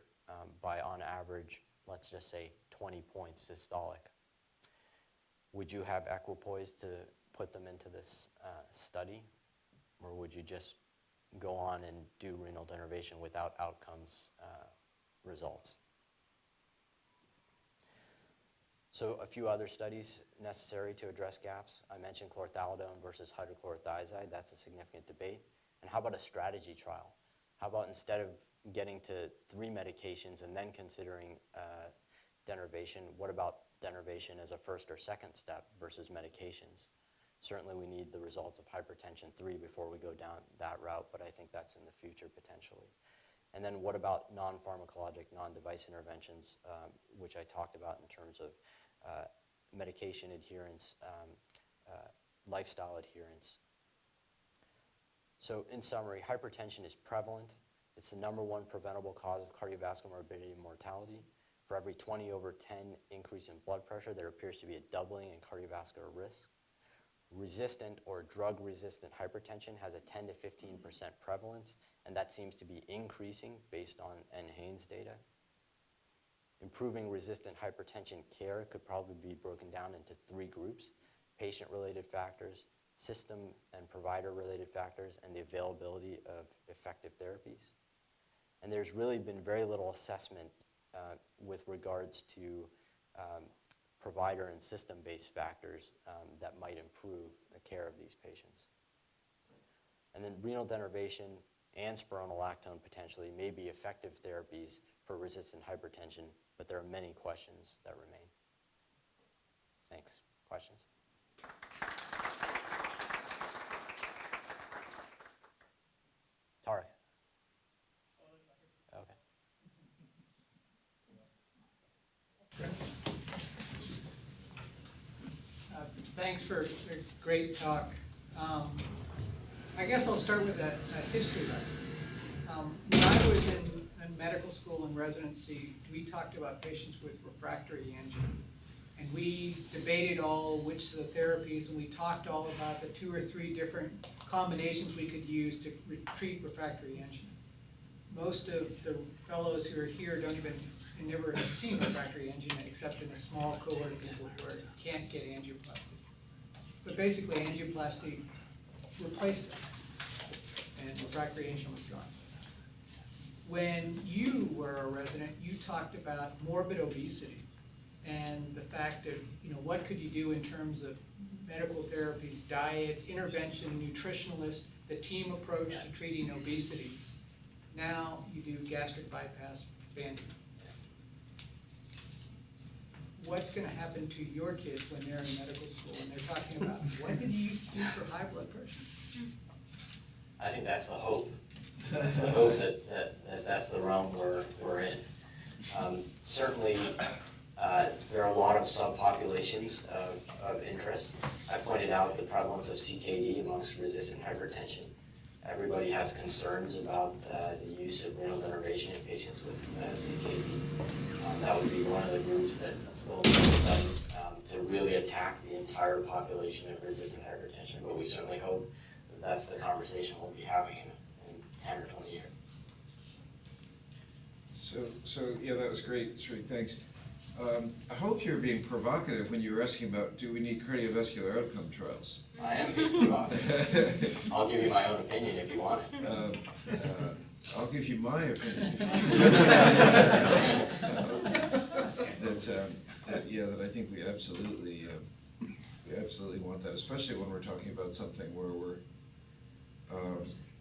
A: by, on average, let's just say 20 points systolic, would you have equipoise to put them into this study? Or would you just go on and do renal denervation without outcomes results? So a few other studies necessary to address gaps. I mentioned chlorthalidone versus hydrochlorothiazide. That's a significant debate. And how about a strategy trial? How about instead of getting to 3 medications and then considering denervation, what about denervation as a first or second step versus medications? Certainly we need the results of Hypertension 3 before we go down that route, but I think that's in the future potentially. And then what about non-pharmacologic, non-device interventions, which I talked about in terms of medication adherence, lifestyle adherence. So in summary, hypertension is prevalent. It's the #1 preventable cause of cardiovascular morbidity and mortality. For every 20/10 increase in blood pressure, there appears to be a doubling in cardiovascular risk. Resistant or drug-resistant hypertension has a 10 to 15% prevalence, and that seems to be increasing based on NHANES data. Improving resistant hypertension care could probably be broken down into 3 groups: patient-related factors, system and provider-related factors, and the availability of effective therapies. And there's really been very little assessment with regards to provider and system-based factors that might improve the care of these patients. And then renal denervation and spironolactone potentially may be effective therapies for resistant hypertension, but there are many questions that remain. Thanks. Questions? Tarek. Okay.
B: Thanks for a great talk. I guess I'll start with a history lesson. When I was in medical school and residency, we talked about patients with refractory angina. And we debated all which of the therapies, and we talked all about the 2 or 3 different combinations we could use to treat refractory angina. Most of the fellows who are here never have seen refractory angina except in a small cohort of people who can't get angioplasty. But basically, angioplasty replaced it, and refractory angina was gone. When you were a resident, you talked about morbid obesity and the fact of, what could you do in terms of medical therapies, diets, intervention, nutritionalists, the team approach to treating obesity. Now you do gastric bypass banding. What's going to happen to your kids when they're in medical school and they're talking about what did you used to do for high blood pressure?
A: I think that's the hope. That's the hope that that's the realm we're in. Certainly, there are a lot of subpopulations of interest. I pointed out the prevalence of CKD amongst resistant hypertension. Everybody has concerns about the use of renal denervation in patients with CKD. That would be one of the groups that still needs study to really attack the entire population of resistant hypertension. But we certainly hope that that's the conversation we'll be having in 10 or 20 years.
C: So yeah, that was great, Sri. Thanks. I hope you're being provocative when you were asking about, do we need cardiovascular outcome trials?
A: I am being provocative. I'll give you my own opinion if you want it.
C: I'll give you my opinion. That I think we absolutely want that, especially when we're talking about something where we're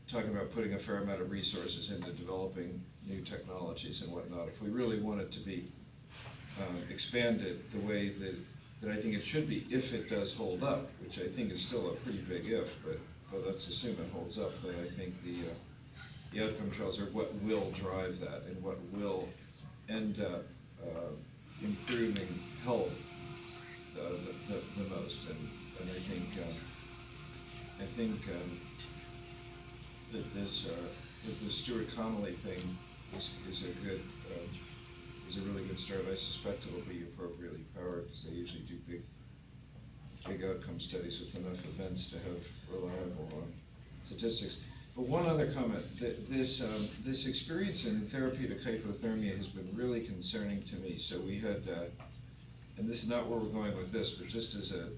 C: talking about putting a fair amount of resources into developing new technologies and whatnot. If we really want it to be expanded the way that I think it should be, if it does hold up, which I think is still a pretty big if, but let's assume it holds up, then I think the outcome trials are what will drive that and what will end up improving health the most. And I think that this Stuart Connolly thing is a really good start. I suspect it'll be appropriately powered because they usually do big outcome studies with enough events to have reliable statistics. But one other comment, that this experience in therapeutic hypothermia has been really concerning to me. So we had, and this is not where we're going with this, but just as a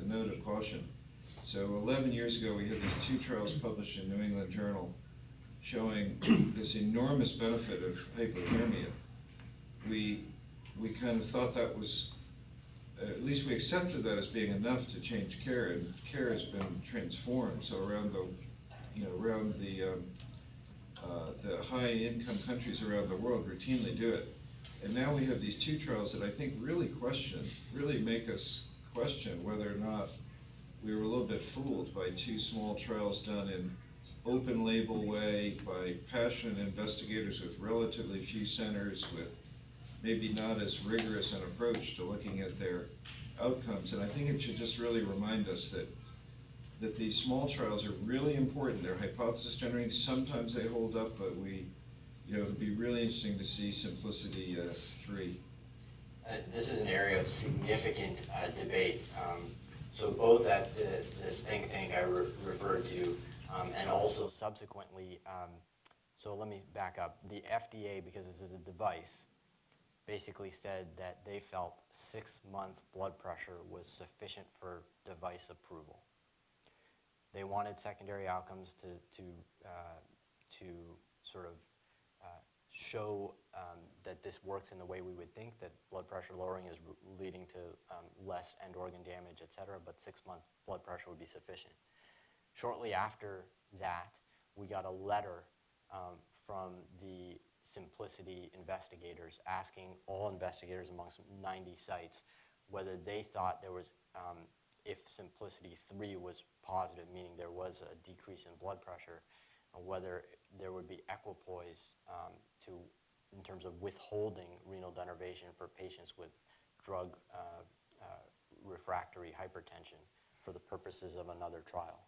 C: note of caution. So 11 years ago, we had these 2 trials published in New England Journal showing this enormous benefit of hypothermia. We kind of thought that was, at least we accepted that as being enough to change care, and care has been transformed. So around the high-income countries around the world routinely do it. And now we have these 2 trials that I think really make us question whether or not we were a little bit fooled by 2 small trials done in open label way by passionate investigators with relatively few centers with maybe not as rigorous an approach to looking at their outcomes. And I think it should just really remind us that these small trials are really important. They're hypothesis generating. Sometimes they hold up, but it'll be really interesting to see Simplicity 3.
A: This is an area of significant debate. So both at this think tank I referred to, and also subsequently, so let me back up. The FDA, because this is a device, basically said that they felt 6-month blood pressure was sufficient for device approval. They wanted secondary outcomes to sort of show that this works in the way we would think, that blood pressure lowering is leading to less end organ damage, et cetera, but 6-month blood pressure would be sufficient. Shortly after that, we got a letter from the Simplicity investigators asking all investigators amongst 90 sites whether they thought there was, if Simplicity 3 was positive, meaning there was a decrease in blood pressure, whether there would be equipoise in terms of withholding renal denervation for patients with drug refractory hypertension for the purposes of another trial.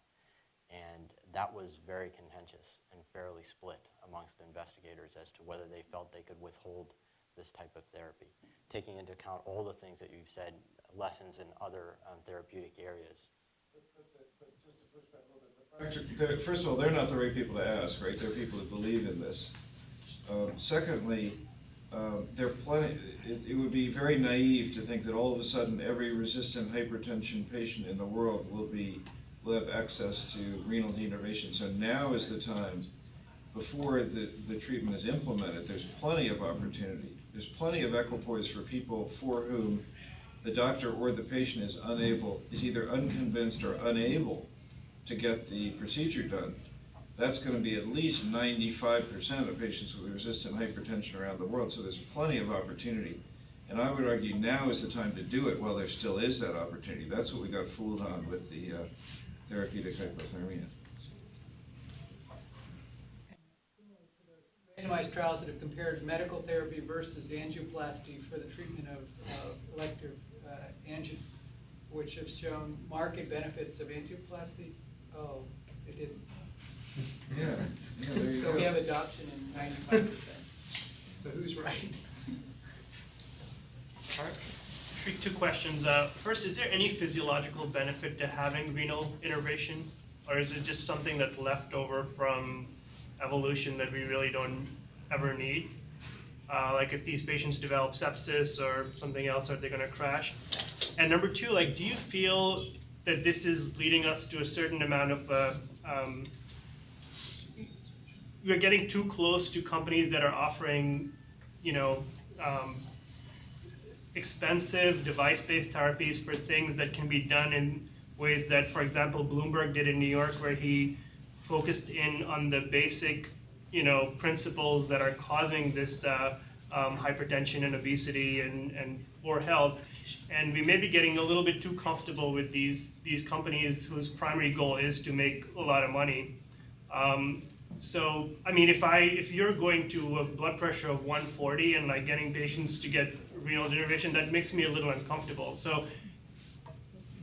A: And that was very contentious and fairly split amongst investigators as to whether they felt they could withhold this type of therapy, taking into account all the things that you've said, lessons in other therapeutic areas.
D: But just to push back a little bit,
C: First of all, they're not the right people to ask, right? They're people that believe in this. Secondly, it would be very naive to think that all of a sudden every resistant hypertension patient in the world will have access to renal denervation. So now is the time, before the treatment is implemented, there's plenty of opportunity. There's plenty of equipoise for people for whom the doctor or the patient is either unconvinced or unable to get the procedure done. That's going to be at least 95% of patients with resistant hypertension around the world, so there's plenty of opportunity. And I would argue now is the time to do it while there still is that opportunity. That's what we got fooled on with the therapeutic hypothermia.
B: Randomized trials that have compared medical therapy versus angioplasty for the treatment of elective angina, which have shown marked benefits of angioplasty. Oh, it didn't.
C: Yeah, there you
B: So
C: go.
B: we have adoption in 95%. So who's right?
E: All right. Sri, 2 questions. First, is there any physiological benefit to having renal innervation, or is it just something that's left over from evolution that we really don't ever need? Like if these patients develop sepsis or something else, are they going to crash? And number 2, like, do you feel that this is leading us to a certain amount of we're getting too close to companies that are offering, expensive device-based therapies for things that can be done in ways that, for example, Bloomberg did in New York, where he focused in on the basic, principles that are causing this hypertension and obesity and poor health. And we may be getting a little bit too comfortable with these companies whose primary goal is to make a lot of money. So, I mean, if you're going to a blood pressure of 140 and like getting patients to get renal denervation, that makes me a little uncomfortable. So,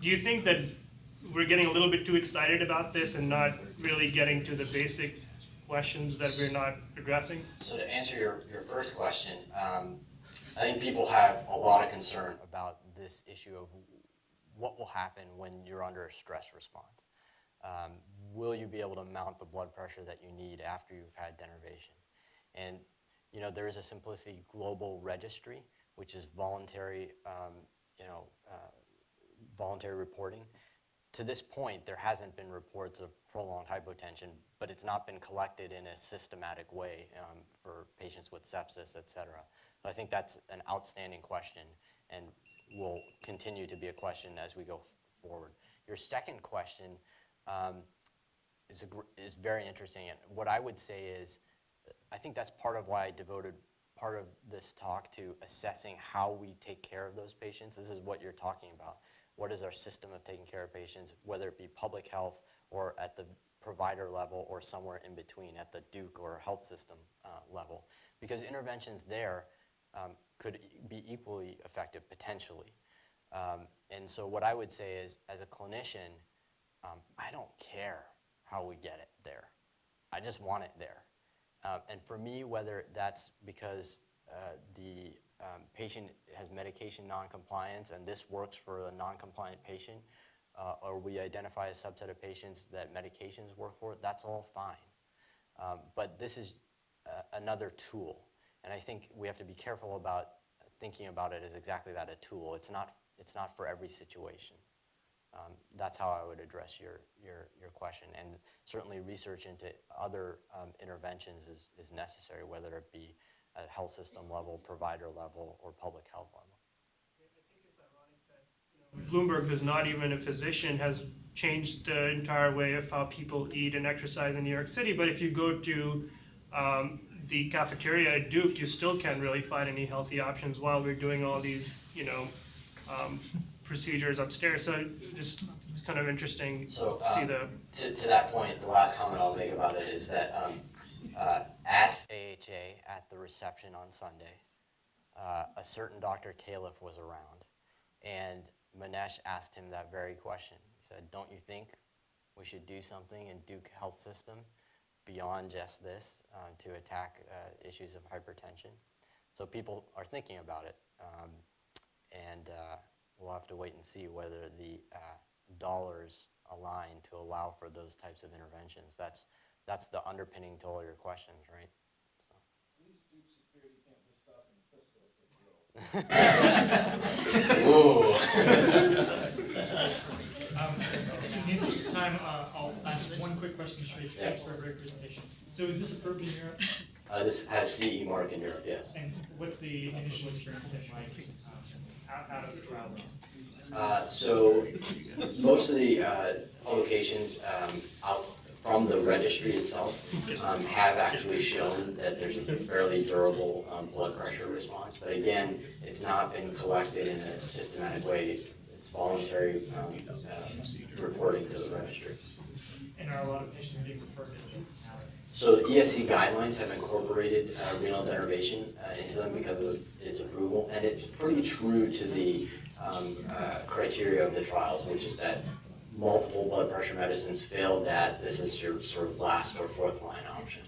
E: do you think that we're getting a little bit too excited about this and not really getting to the basic questions that we're not addressing?
A: So to answer your first question, I think people have a lot of concern about this issue of what will happen when you're under a stress response. Will you be able to mount the blood pressure that you need after you've had denervation? And there is a Simplicity Global Registry, which is voluntary, voluntary reporting. To this point, there hasn't been reports of prolonged hypotension, but it's not been collected in a systematic way for patients with sepsis, et cetera. So I think that's an outstanding question and will continue to be a question as we go forward. Your second question is very interesting, and what I would say is, I think that's part of why I devoted part of this talk to assessing how we take care of those patients. This is what you're talking about. What is our system of taking care of patients, whether it be public health or at the provider level or somewhere in between at the Duke or health system level? Because interventions there could be equally effective potentially. And so what I would say is, as a clinician, I don't care how we get it there. I just want it there. And for me, whether that's because the patient has medication noncompliance and this works for a noncompliant patient, or we identify a subset of patients that medications work for, that's all fine. But this is another tool. And I think we have to be careful about thinking about it as exactly that, a tool. It's not for every situation. That's how I would address your question. And certainly research into other interventions is necessary, whether it be at health system level, provider level, or public health level.
E: Bloomberg, who's not even a physician, has changed the entire way of how people eat and exercise in New York City. But if you go to the cafeteria at Duke, you still can't really find any healthy options while we're doing all these, procedures upstairs. So just it's kind of interesting
A: So,
E: to see the.
A: To that point, the last comment I'll make about it is that at AHA, at the reception on Sunday, a certain Dr. Califf was around, and Manesh asked him that very question. He said, "Don't you think we should do something in Duke Health System beyond just this to attack issues of hypertension?" So people are thinking about it, and we'll have to wait and see whether the dollars align to allow for those types of interventions. That's the underpinning to all your questions, right? So.
D: At least Duke security can't be stopping pistols at the door.
A: Ooh.
F: In the interest of time, I'll ask one quick question straight. Thanks for a great presentation. So is this approved in Europe?
A: This has CE mark in Europe, yes.
F: And what's the initial experience been like out of the trial?
A: So most of the publications out from the registry itself have actually shown that there's a fairly durable blood pressure response. But again, it's not been collected in a systematic way. It's voluntary reporting to the registry.
F: And are a lot of patients being referred to this?
A: So the ESC guidelines have incorporated renal denervation into them because of its approval, and it's pretty true to the criteria of the trials, which is that multiple blood pressure medicines failed that. This is your sort of last or fourth line option.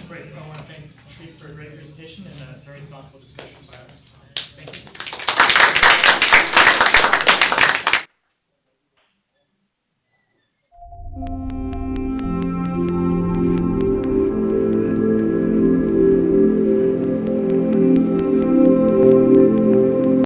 F: Great. I want to thank Sri for a great presentation and a very thoughtful discussion by us. Thank you.